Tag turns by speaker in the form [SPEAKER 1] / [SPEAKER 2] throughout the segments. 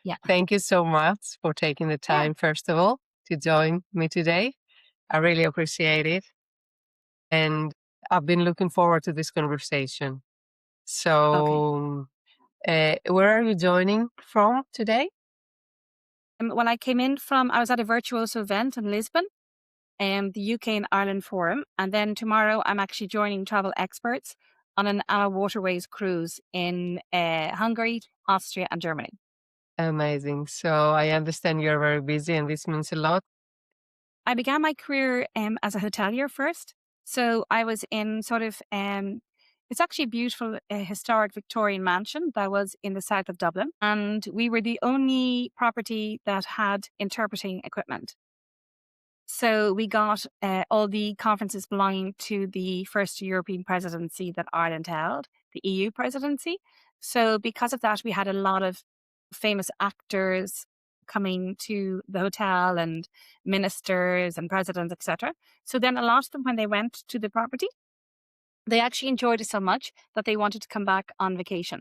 [SPEAKER 1] Yeah.
[SPEAKER 2] Thank you so much for taking the
[SPEAKER 1] Yeah.
[SPEAKER 2] time, first of all, to join me today. I really appreciate it. And I've been looking forward to this conversation.
[SPEAKER 1] Okay.
[SPEAKER 2] So, where are you joining from today?
[SPEAKER 1] When I came in from, I was at a Virtuoso event in Lisbon, the UK and Ireland Forum. And then tomorrow I'm actually joining travel experts on an Our Waterways cruise in Hungary, Austria, and Germany.
[SPEAKER 2] Amazing. So, I understand you're very busy, and this means a lot.
[SPEAKER 1] I began my career as a hotelier first. So I was in it's actually a beautiful historic Victorian mansion that was in the south of Dublin. And we were the only property that had interpreting equipment. So we got all the conferences belonging to the first European presidency that Ireland held, the EU presidency. So because of that, we had a lot of famous actors coming to the hotel and ministers and presidents, etc. So then a lot of them, when they went to the property, they actually enjoyed it so much that they wanted to come back on vacation.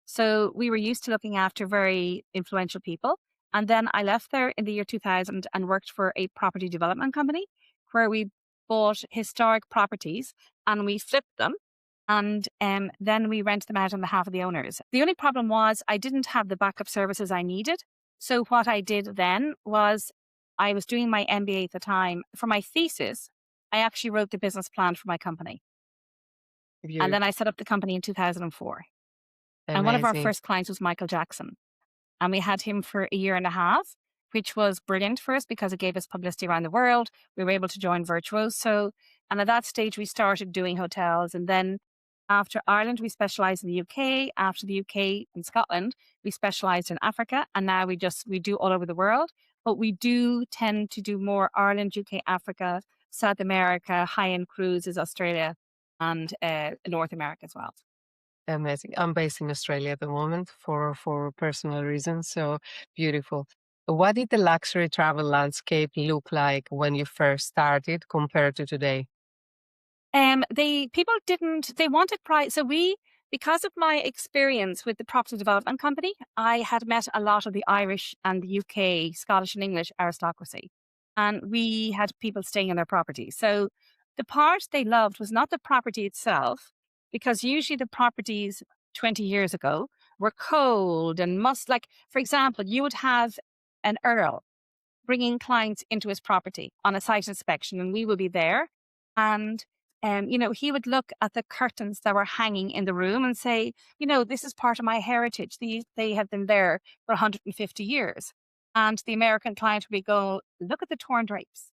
[SPEAKER 1] So we were used to looking after very influential people. And then I left there in the year 2000 and worked for a property development company where we bought historic properties and we flipped them. And then we rent them out on behalf of the owners. The only problem was I didn't have the backup services I needed. So what I did then was I was doing my MBA at the time. For my thesis, I actually wrote the business plan for my company. And
[SPEAKER 2] Beautiful.
[SPEAKER 1] then I set up the company in 2004. And one of our
[SPEAKER 2] Amazing.
[SPEAKER 1] first clients was Michael Jackson. And we had him for a year and a half, which was brilliant for us because it gave us publicity around the world. We were able to join Virtuoso. And at that stage, we started doing hotels. And then after Ireland, we specialized in the UK. After the UK and Scotland, we specialized in Africa. And now we do all over the world. But we do tend to do more Ireland, UK, Africa, South America, high-end cruises, Australia, and North America as well.
[SPEAKER 2] Amazing. I'm based in Australia at the moment for personal reasons. So beautiful. What did the luxury travel landscape look like when you first started compared to today?
[SPEAKER 1] They wanted price. Because of my experience with the property development company, I had met a lot of the Irish and the UK, Scottish and English aristocracy. And we had people staying in their property. So the part they loved was not the property itself, because usually the properties 20 years ago were cold and like, for example, you would have an earl bringing clients into his property on a site inspection, and we would be there. And, he would look at the curtains that were hanging in the room and say, this is part of my heritage. They have been there for 150 years. And the American client would go, look at the torn drapes.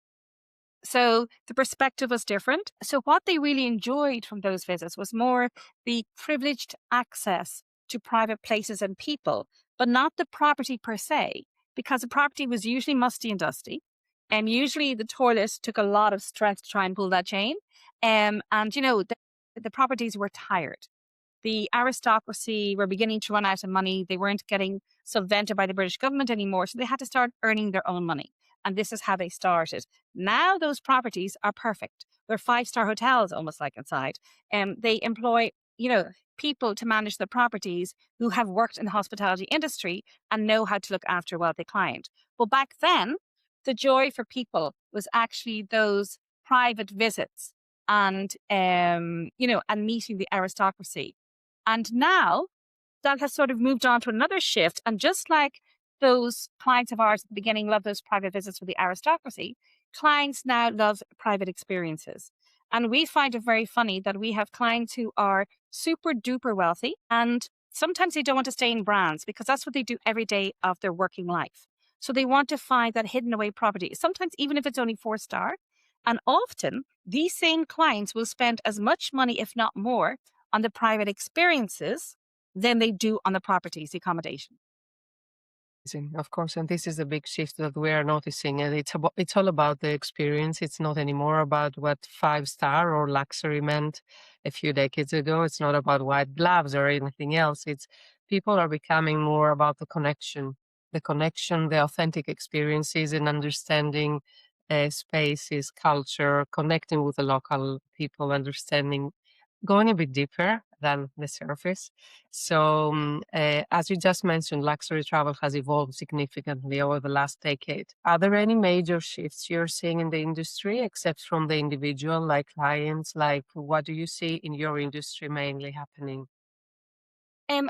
[SPEAKER 1] So the perspective was different. So what they really enjoyed from those visits was more the privileged access to private places and people, but not the property per se, because the property was usually musty and dusty. And usually the toilet took a lot of strength to try and pull that chain. The properties were tired. The aristocracy were beginning to run out of money. They weren't getting subvented by the British government anymore. So they had to start earning their own money. And this is how they started. Now those properties are perfect. They're 5-star hotels, almost like inside. They employ, people to manage the properties who have worked in the hospitality industry and know how to look after a wealthy client. Well, back then, the joy for people was actually those private visits and, and meeting the aristocracy. And now that has sort of moved on to another shift. And just like those clients of ours at the beginning love those private visits with the aristocracy, clients now love private experiences. And we find it very funny that we have clients who are super duper wealthy, and sometimes they don't want to stay in brands because that's what they do every day of their working life. So they want to find that hidden away property, sometimes even if it's only 4-star. And often these same clients will spend as much money, if not more, on the private experiences than they do on the properties, the accommodation.
[SPEAKER 2] Of course, and this is a big shift that we are noticing, and it's all about the experience. It's not anymore about what 5-star or luxury meant a few decades ago. It's not about white gloves or anything else. It's people are becoming more about the authentic experiences, and understanding spaces, culture, connecting with the local people, understanding going a bit deeper than the surface. So, as you just mentioned, luxury travel has evolved significantly over the last decade. Are there any major shifts you're seeing in the industry, except from the individual, like clients? Like, what do you see in your industry mainly happening?
[SPEAKER 1] Um,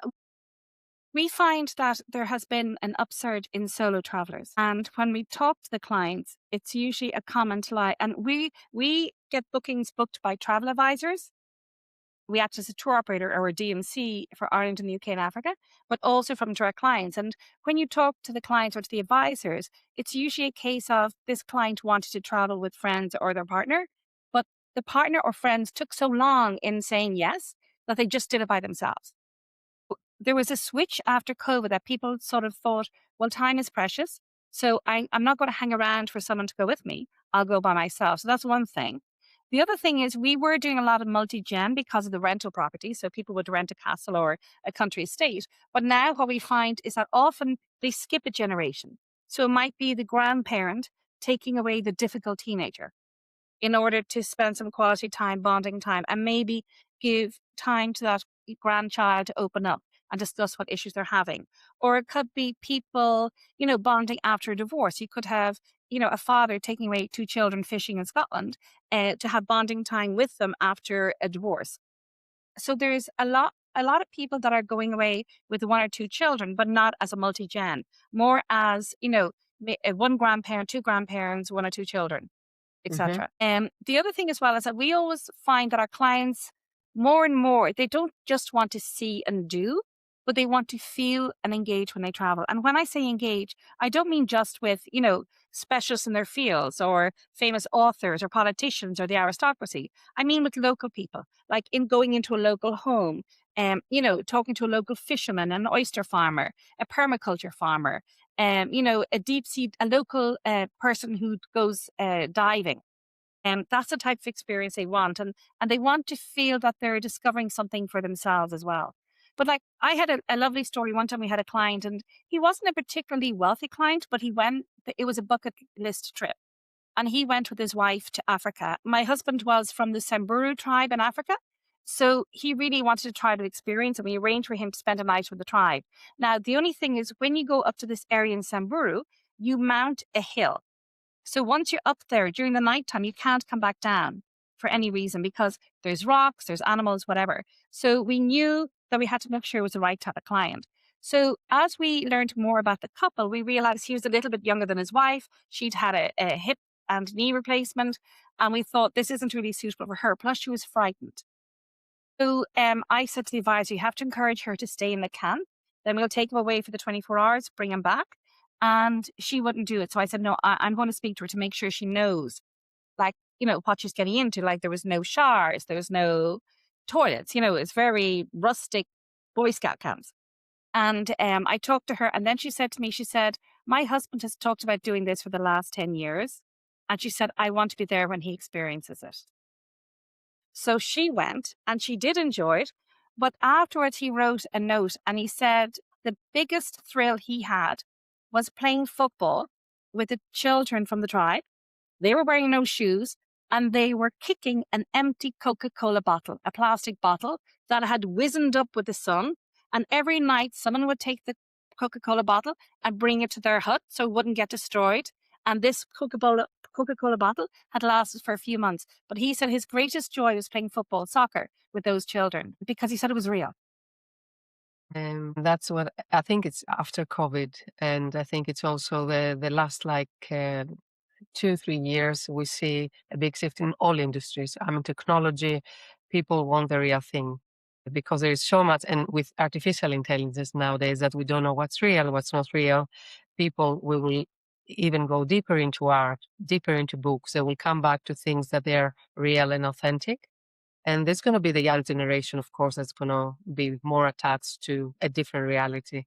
[SPEAKER 1] we find that there has been an upsurge in solo travelers. And when we talk to the clients, it's usually a comment like, and we get bookings booked by travel advisors. We act as a tour operator or a DMC for Ireland and the UK and Africa, but also from direct clients. And when you talk to the clients or to the advisors, it's usually a case of this client wanted to travel with friends or their partner, but the partner or friends took so long in saying yes that they just did it by themselves. There was a switch after COVID that people sort of thought, well, time is precious. So I'm not going to hang around for someone to go with me. I'll go by myself. So that's one thing. The other thing is we were doing a lot of multi-gen because of the rental property. So people would rent a castle or a country estate. But now what we find is that often they skip a generation. So it might be the grandparent taking away the difficult teenager in order to spend some quality time, bonding time, and maybe give time to that grandchild to open up and discuss what issues they're having. Or it could be people, bonding after a divorce. You could have, a father taking away two children fishing in Scotland to have bonding time with them after a divorce. So there's a lot of people that are going away with one or two children, but not as a multi-gen, more as, one grandparent, two grandparents, one or two children,
[SPEAKER 2] Hmm.
[SPEAKER 1] etc. The other thing as well is that we always find that our clients more and more, they don't just want to see and do, but they want to feel and engage when they travel. And when I say engage, I don't mean just with, specialists in their fields or famous authors or politicians or the aristocracy. I mean with local people, like in going into a local home, talking to a local fisherman, an oyster farmer, a permaculture farmer, a local person who goes diving. That's the type of experience they want. And they want to feel that they're discovering something for themselves as well. But like I had a lovely story. One time we had a client and he wasn't a particularly wealthy client, but it was a bucket list trip. And he went with his wife to Africa. My husband was from the Samburu tribe in Africa. So he really wanted to try the experience, and we arranged for him to spend a night with the tribe. Now, the only thing is, when you go up to this area in Samburu, you mount a hill. So once you're up there during the nighttime, you can't come back down for any reason because there's rocks, there's animals, whatever. So we knew that we had to make sure it was the right type of client. So as we learned more about the couple, we realized he was a little bit younger than his wife. She'd had a hip and knee replacement. And we thought this isn't really suitable for her. Plus, she was frightened. So I said to the advisor, you have to encourage her to stay in the camp. Then we'll take him away for the 24 hours, bring him back. And she wouldn't do it. So I said, no, I'm going to speak to her to make sure she knows, like, what she's getting into. Like there was no showers, there was no toilets, it's very rustic Boy Scout camps. And I talked to her and then she said to me, she said, my husband has talked about doing this for the last 10 years. And she said, I want to be there when he experiences it. So she went and she did enjoy it. But afterwards, he wrote a note and he said the biggest thrill he had was playing football with the children from the tribe. They were wearing no shoes and they were kicking an empty Coca-Cola bottle, a plastic bottle that had wizened up with the sun. And every night, someone would take the Coca-Cola bottle and bring it to their hut so it wouldn't get destroyed. And this Coca-Cola bottle had lasted for a few months. But he said his greatest joy was playing football, soccer with those children because he said it was real.
[SPEAKER 2] And that's what I think it's after COVID. And I think it's also the last like 2, 3 years, we see a big shift in all industries. I mean, technology, people want the real thing because there is so much, and with artificial intelligence nowadays, that we don't know what's real, what's not real. People will even go deeper into art, deeper into books. They will come back to things that they're real and authentic. And there's going to be the young generation, of course, that's going to be more attached to a different reality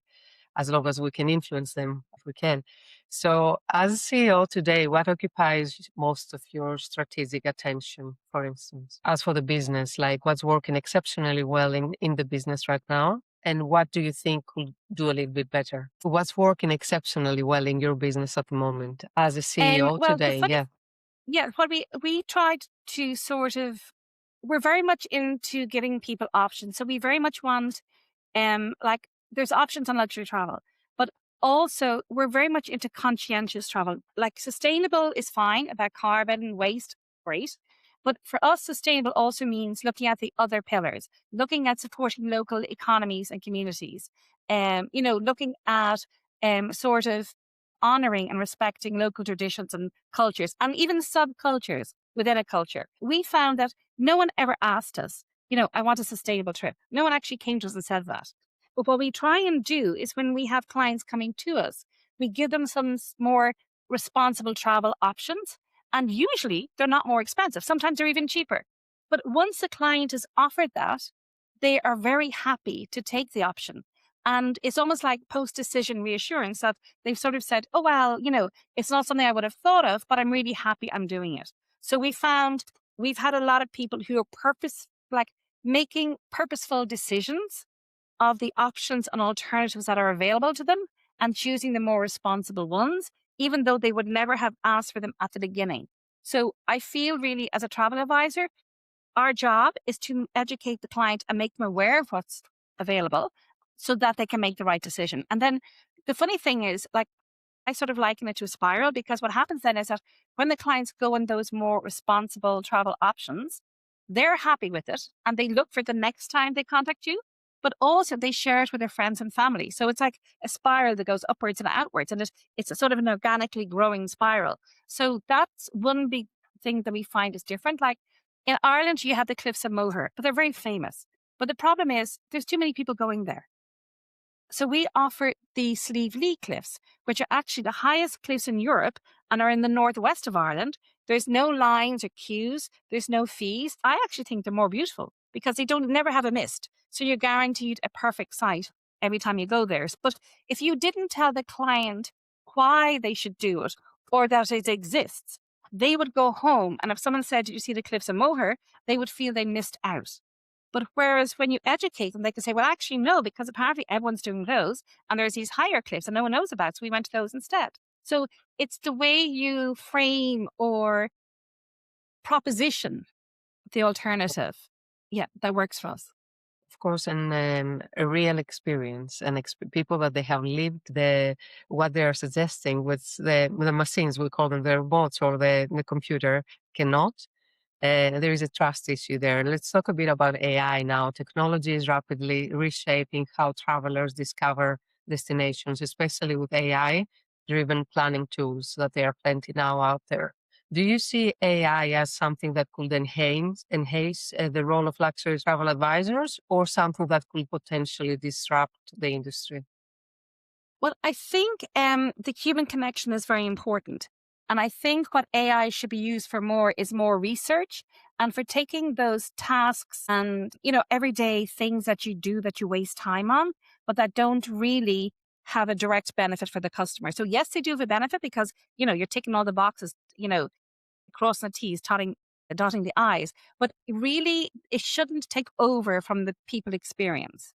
[SPEAKER 2] as long as we can influence them, if we can. So, as a CEO today, what occupies most of your strategic attention, for instance? As for the business, like what's working exceptionally well in the business right now? And what do you think could do a little bit better? What's working exceptionally well in your business at the moment as a CEO
[SPEAKER 1] Well, the
[SPEAKER 2] today?
[SPEAKER 1] funny,
[SPEAKER 2] Yeah.
[SPEAKER 1] yeah, what we tried to sort of we're very much into giving people options. So we very much want, like, there's options on luxury travel, but also we're very much into conscientious travel. Like, sustainable is fine about carbon and waste, great. But for us, sustainable also means looking at the other pillars, looking at supporting local economies and communities, looking at sort of honoring and respecting local traditions and cultures, and even subcultures within a culture. We found that no one ever asked us, I want a sustainable trip. No one actually came to us and said that. But what we try and do is when we have clients coming to us, we give them some more responsible travel options. And usually they're not more expensive. Sometimes they're even cheaper. But once a client is offered that, they are very happy to take the option. And it's almost like post-decision reassurance that they've sort of said, oh, well, it's not something I would have thought of, but I'm really happy I'm doing it. So we found we've had a lot of people who are making purposeful decisions of the options and alternatives that are available to them and choosing the more responsible ones, even though they would never have asked for them at the beginning. So I feel really as a travel advisor, our job is to educate the client and make them aware of what's available so that they can make the right decision. And then the funny thing is, like, I sort of liken it to a spiral, because what happens then is that when the clients go on those more responsible travel options, they're happy with it and they look for the next time they contact you, but also they share it with their friends and family. So it's like a spiral that goes upwards and outwards, and it's a sort of an organically growing spiral. So that's one big thing that we find is different. Like, in Ireland, you have the Cliffs of Moher, but they're very famous. But the problem is there's too many people going there. So we offer the Slieve Lee Cliffs, which are actually the highest cliffs in Europe and are in the northwest of Ireland. There's no lines or queues. There's no fees. I actually think they're more beautiful because they don't never have a mist. So you're guaranteed a perfect sight every time you go there. But if you didn't tell the client why they should do it or that it exists, they would go home. And if someone said, did you see the Cliffs of Moher? They would feel they missed out. But whereas when you educate them, they can say, well, actually, no, because apparently everyone's doing those and there's these higher cliffs and no one knows about. So we went to those instead. So it's the way you frame or proposition the alternative. Yeah, that works for us.
[SPEAKER 2] Of course, and a real experience and people that they have lived what they are suggesting with the machines, we call them the robots or the computer cannot. There is a trust issue there. Let's talk a bit about AI now. Technology is rapidly reshaping how travelers discover destinations, especially with AI-driven planning tools that there are plenty now out there. Do you see AI as something that could enhance the role of luxury travel advisors, or something that could potentially disrupt the industry?
[SPEAKER 1] Well, I think the human connection is very important. And I think what AI should be used for more is more research and for taking those tasks and, everyday things that you do that you waste time on, but that don't really have a direct benefit for the customer. So yes, they do have a benefit because, you're ticking all the boxes, crossing the T's, dotting the I's, but really it shouldn't take over from the people experience.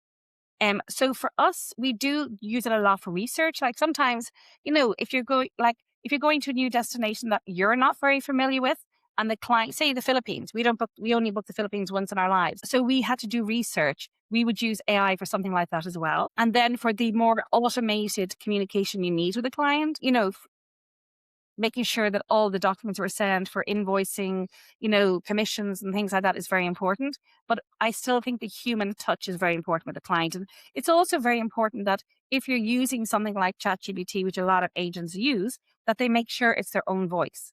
[SPEAKER 1] So for us, we do use it a lot for research. Like sometimes, if you're going to a new destination that you're not very familiar with, and the client, say the Philippines, we only book the Philippines once in our lives. So we had to do research. We would use AI for something like that as well. And then for the more automated communication you need with the client, making sure that all the documents were sent for invoicing, commissions and things like that is very important. But I still think the human touch is very important with the client. And it's also very important that if you're using something like ChatGPT, which a lot of agents use, that they make sure it's their own voice.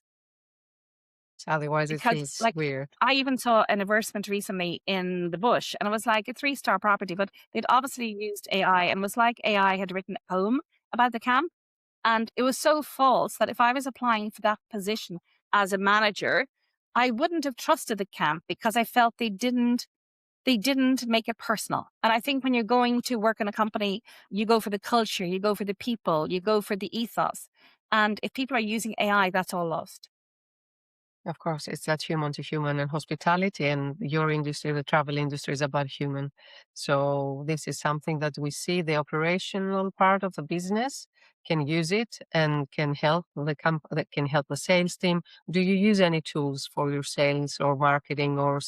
[SPEAKER 2] Otherwise, it
[SPEAKER 1] Because,
[SPEAKER 2] feels
[SPEAKER 1] like,
[SPEAKER 2] weird.
[SPEAKER 1] I even saw an advertisement recently in the Bush, and it was like a 3-star property, but they'd obviously used AI, and it was like AI had written a poem about the camp. And it was so false that if I was applying for that position as a manager, I wouldn't have trusted the camp because I felt they didn't make it personal. And I think when you're going to work in a company, you go for the culture, you go for the people, you go for the ethos. And if people are using AI, that's all lost.
[SPEAKER 2] Of course, it's that human to human and hospitality, and your industry, the travel industry, is about human. So this is something that we see the operational part of the business can use it and can help that can help the sales team. Do you use any tools for your sales or marketing or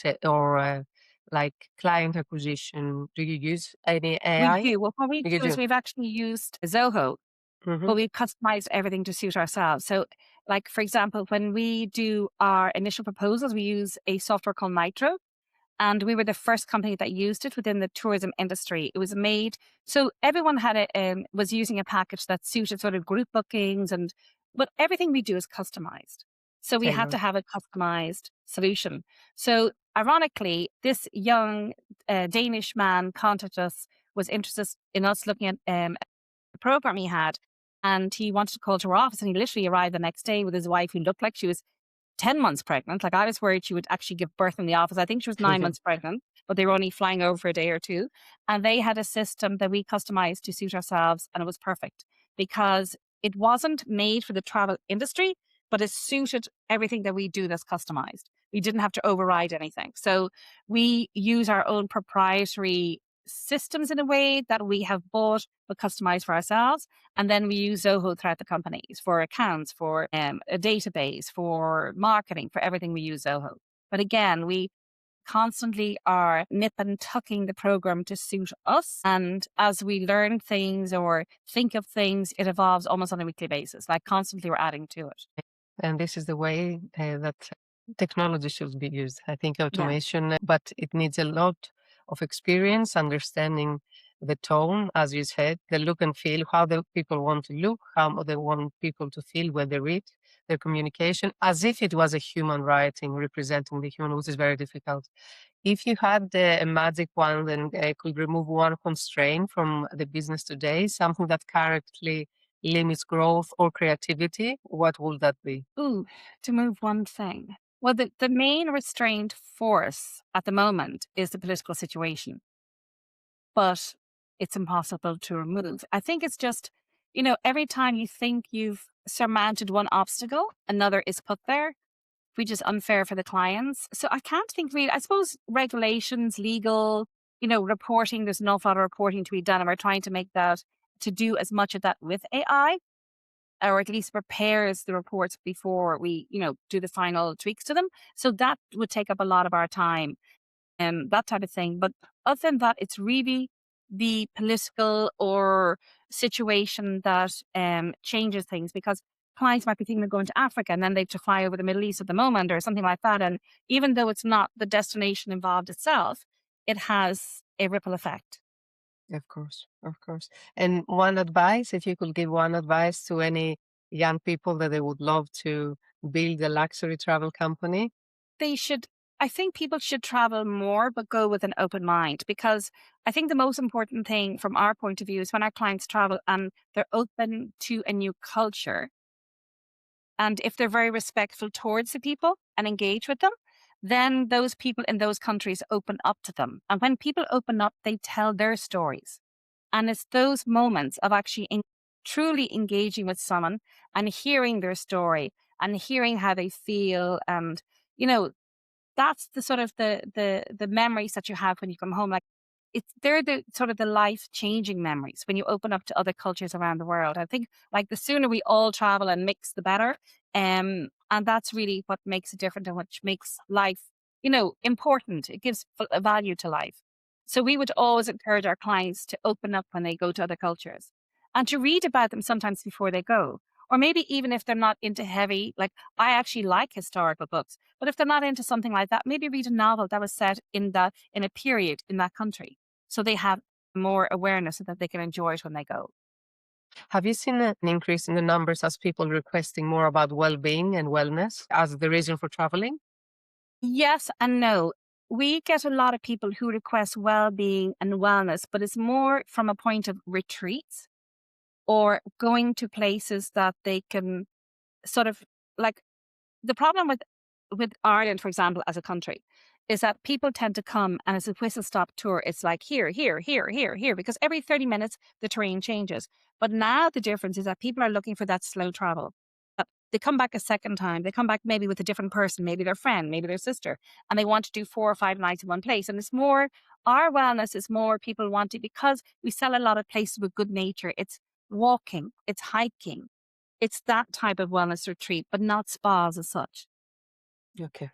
[SPEAKER 2] like client acquisition? Do you use any
[SPEAKER 1] We
[SPEAKER 2] AI?
[SPEAKER 1] do. Well, what we
[SPEAKER 2] You
[SPEAKER 1] do is
[SPEAKER 2] do.
[SPEAKER 1] we've actually used Zoho,
[SPEAKER 2] Hmm.
[SPEAKER 1] but we've customized everything to suit ourselves. So, like, for example, when we do our initial proposals, we use a software called Nitro. And we were the first company that used it within the tourism industry. It was made so everyone had was using a package that suited sort of group bookings, but everything we do is customized. So we had to
[SPEAKER 2] Tailored.
[SPEAKER 1] have a customized solution. So ironically, this young Danish man contacted us, was interested in us looking at the program he had, and he wanted to call to our office. And he literally arrived the next day with his wife, who looked like she was 10 months pregnant. Like, I was worried she would actually give birth in the office. I think she was 9 months pregnant, but they were only flying over for a day or two. And they had a system that we customized to suit ourselves. And it was perfect because it wasn't made for the travel industry, but it suited everything that we do that's customized. We didn't have to override anything. So we use our own proprietary systems in a way that we have bought but customized for ourselves. And then we use Zoho throughout the companies for accounts, for a database, for marketing, for everything we use Zoho. But again, we constantly are nip and tucking the program to suit us. And as we learn things or think of things, it evolves almost on a weekly basis. Like, constantly we're adding to it.
[SPEAKER 2] And this is the way that technology should be used. I think
[SPEAKER 1] Yeah.
[SPEAKER 2] automation, but it needs a lot of experience, understanding the tone, as you said, the look and feel, how the people want to look, how they want people to feel when they read their communication, as if it was a human writing representing the human, which is very difficult. If you had a magic wand and could remove one constraint from the business today, something that currently limits growth or creativity, what would that be?
[SPEAKER 1] Ooh, to move one thing. Well, the main restraint force at the moment is the political situation, but it's impossible to remove. I think it's just, every time you think you've surmounted one obstacle, another is put there, which is unfair for the clients. So I can't think really, I suppose regulations, legal, reporting, there's an awful lot of reporting to be done. And we're trying to make that, to do as much of that with AI, or at least prepares the reports before we, do the final tweaks to them. So that would take up a lot of our time, that type of thing. But other than that, it's really the political or situation that changes things, because clients might be thinking of going to Africa and then they have to fly over the Middle East at the moment or something like that. And even though it's not the destination involved itself, it has a ripple effect.
[SPEAKER 2] Of course, of course. And one advice, if you could give one advice to any young people that they would love to build a luxury travel company.
[SPEAKER 1] They should, I think people should travel more, but go with an open mind, because I think the most important thing from our point of view is when our clients travel and they're open to a new culture. And if they're very respectful towards the people and engage with them, then those people in those countries open up to them. And when people open up, they tell their stories. And it's those moments of actually truly engaging with someone and hearing their story and hearing how they feel. And, you know, that's the sort of the memories that you have when you come home. Like, they're the sort of the life-changing memories when you open up to other cultures around the world. I think, like, the sooner we all travel and mix, the better. And that's really what makes it different and what makes life, important. It gives a value to life. So we would always encourage our clients to open up when they go to other cultures and to read about them sometimes before they go. Or maybe even if they're not into heavy, like, I actually like historical books, but if they're not into something like that, maybe read a novel that was set in a period in that country, so they have more awareness so that they can enjoy it when they go.
[SPEAKER 2] Have you seen an increase in the numbers as people requesting more about well-being and wellness as the reason for traveling?
[SPEAKER 1] Yes and no. We get a lot of people who request well-being and wellness, but it's more from a point of retreats or going to places that they can sort of, like, the problem with Ireland, for example, as a country, is that people tend to come and it's a whistle stop tour. It's like here, here, here, here, here, because every 30 minutes the terrain changes. But now the difference is that people are looking for that slow travel. they come back a second time. They come back maybe with a different person, maybe their friend, maybe their sister, and they want to do 4 or 5 nights in one place. And it's more, our wellness is more people want to, because we sell a lot of places with good nature. It's walking, it's hiking, it's that type of wellness retreat, but not spas as such.
[SPEAKER 2] Okay.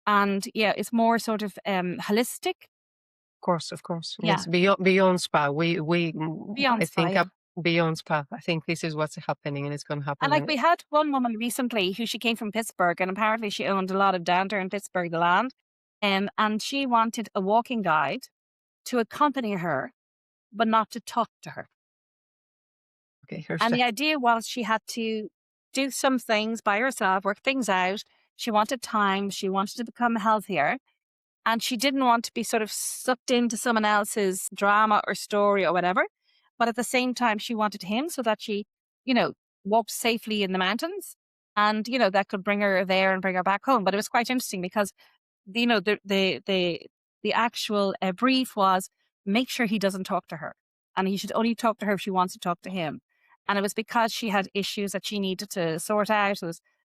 [SPEAKER 1] And yeah, it's more sort of holistic.
[SPEAKER 2] Of course.
[SPEAKER 1] Yeah,
[SPEAKER 2] Yes, beyond spa.
[SPEAKER 1] beyond
[SPEAKER 2] I
[SPEAKER 1] spa.
[SPEAKER 2] think
[SPEAKER 1] Yeah.
[SPEAKER 2] beyond spa. I think this is what's happening, and it's going to
[SPEAKER 1] And
[SPEAKER 2] happen.
[SPEAKER 1] like we had one woman recently who she came from Pittsburgh, and apparently she owned a lot of down there in Pittsburgh, the land. And she wanted a walking guide to accompany her, but not to talk to her.
[SPEAKER 2] Okay,
[SPEAKER 1] And the
[SPEAKER 2] perfect.
[SPEAKER 1] idea was she had to do some things by herself, work things out. She wanted time. She wanted to become healthier. And she didn't want to be sort of sucked into someone else's drama or story or whatever. But at the same time, she wanted him so that she, you know, walked safely in the mountains. And, that could bring her there and bring her back home. But it was quite interesting because, the actual brief was, make sure he doesn't talk to her. And he should only talk to her if she wants to talk to him. And it was because she had issues that she needed to sort out.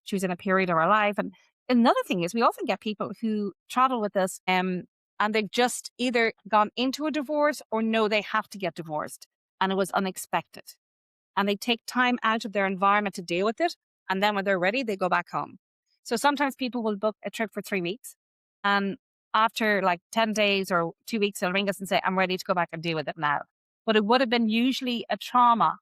[SPEAKER 1] She was in a period of her life. And another thing is, we often get people who travel with us, and they've just either gone into a divorce or know they have to get divorced. And it was unexpected. And they take time out of their environment to deal with it. And then when they're ready, they go back home. So sometimes people will book a trip for 3 weeks. And after like 10 days or 2 weeks, they'll ring us and say, I'm ready to go back and deal with it now. But it would have been usually a trauma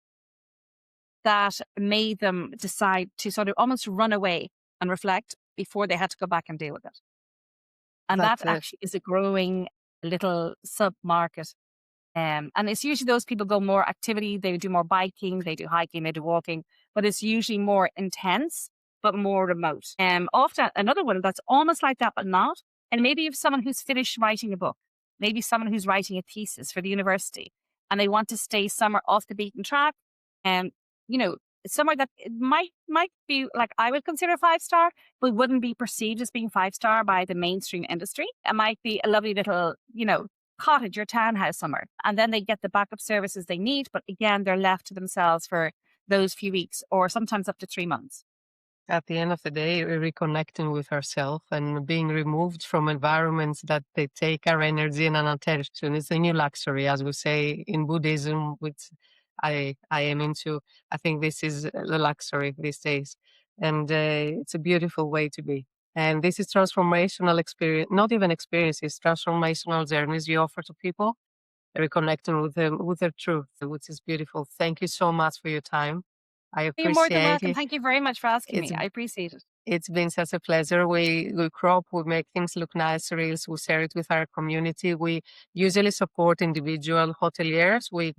[SPEAKER 1] that made them decide to sort of almost run away and reflect before they had to go back and deal with it. And
[SPEAKER 2] That
[SPEAKER 1] that actually is a growing little sub market. And it's usually those people go more activity, they do more biking, they do hiking, they do walking, but it's usually more intense, but more remote. Often another one that's almost like that, but not. And maybe if someone who's finished writing a book, maybe someone who's writing a thesis for the university, and they want to stay somewhere off the beaten track, and you know, somewhere that it might be like I would consider 5 star, but wouldn't be perceived as being 5 star by the mainstream industry. It might be a lovely little, cottage or townhouse somewhere. And then they get the backup services they need. But again, they're left to themselves for those few weeks or sometimes up to 3 months.
[SPEAKER 2] At the end of the day, we're reconnecting with ourselves and being removed from environments that they take our energy and our attention. It's a new luxury, as we say in Buddhism, which I am into. I think this is the luxury these days, and it's a beautiful way to be. And this is transformational experience, not even experiences, transformational journeys you offer to people, reconnecting with them with their truth, which is beautiful. Thank you so much for your time. I
[SPEAKER 1] You're more than
[SPEAKER 2] appreciate
[SPEAKER 1] welcome.
[SPEAKER 2] it.
[SPEAKER 1] Thank you very much for asking
[SPEAKER 2] It's
[SPEAKER 1] me. I appreciate it.
[SPEAKER 2] it's been such a pleasure. We crop, we make things look nice, reels, we share it with our community. We usually support individual hoteliers. We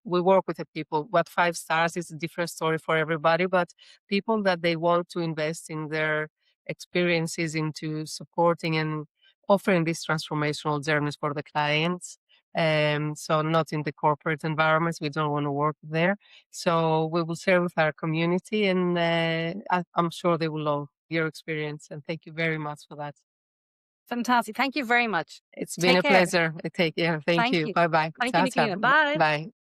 [SPEAKER 2] work with the people. What 5 stars is a different story for everybody, but people that they want to invest in their experiences into supporting and offering these transformational journeys for the clients. So not in the corporate environments. We don't want to work there. So we will share with our community, and I'm sure they will love your experience. And thank you very much for that.
[SPEAKER 1] Fantastic. Thank you very much.
[SPEAKER 2] It's been
[SPEAKER 1] Take
[SPEAKER 2] a
[SPEAKER 1] care.
[SPEAKER 2] pleasure. Take care. Thank
[SPEAKER 1] Thank
[SPEAKER 2] you.
[SPEAKER 1] you.
[SPEAKER 2] Bye bye.
[SPEAKER 1] Thank you,
[SPEAKER 2] Ciao, ciao.
[SPEAKER 1] Nicolina. Bye.
[SPEAKER 2] Bye.